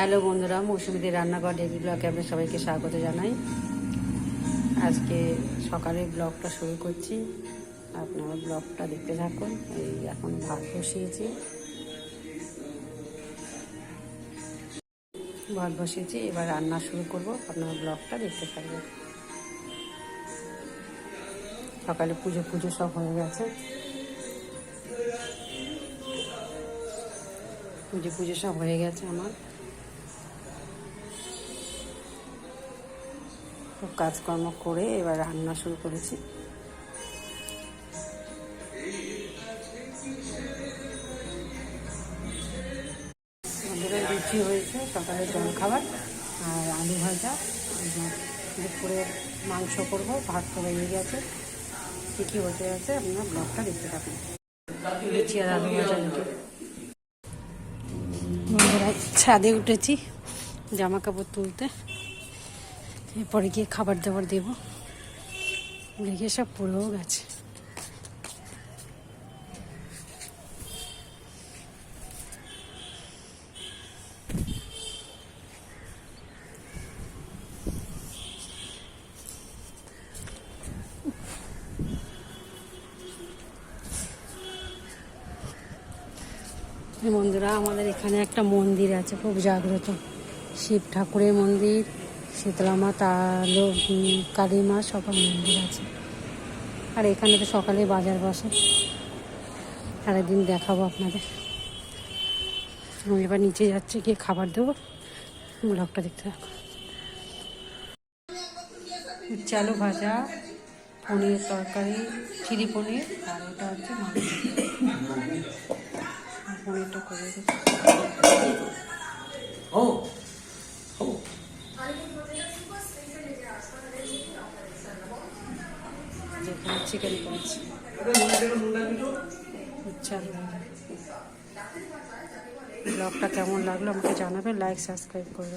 Hello বন্ধুরা, মৌসুমীদের রান্নাঘর daily ব্লগে আপনাদের সবাইকে স্বাগত জানাই। আজকে সকালে ব্লগটা শুরু করছি, আপনারা ব্লগটা দেখতে থাকুন। এই এখন ভাত বসিয়েছি, এবার রান্না শুরু করব, আপনারা ব্লগটা দেখতে থাকবেন। সকালে পুজো সব হয়ে গেছে, পুজো সব হয়ে গেছে আমার। সব কাজকর্ম করে এবার রান্না শুরু করেছি। আমাদের লুচি হয়েছে, সকালে জল খাবার আর আলু ভাজা। দুপুরে মাংস করবো, ভাত তো হয়ে গেছে। কী হতে আছে আপনার ব্লগটা দেখতে থাকুন। লুচি আর আলু ভাজা রুটি। বন্ধুরা, ছাদে উঠেছি জামা কাপড় তুলতে, এরপরে গিয়ে খাবার দাবার দেবো। দেখে সব পুড়েও গেছে। বন্ধুরা, আমাদের এখানে একটা মন্দির আছে খুব জাগ্রত, শিব ঠাকুরের মন্দির, শীতলা মা, কালী মা, সবার মন্দির আছে। আর এখানে তো সকালে বাজার বসে, সারাদিন দেখাবো আপনাদের। আমি এবার নিচে যাচ্ছি, গিয়ে খাবার দেবো, ব্লগটা দেখতে থাকো। চালু ভাজা, পনিরের তরকারি, চিলি পনির, আর ওটা হচ্ছে মাংস। পনিরটা করে যেখানে চিকেন করেছি। ব্লগটা কেমন লাগলো আমাকে জানাবেন, লাইক সাবস্ক্রাইব করবেন।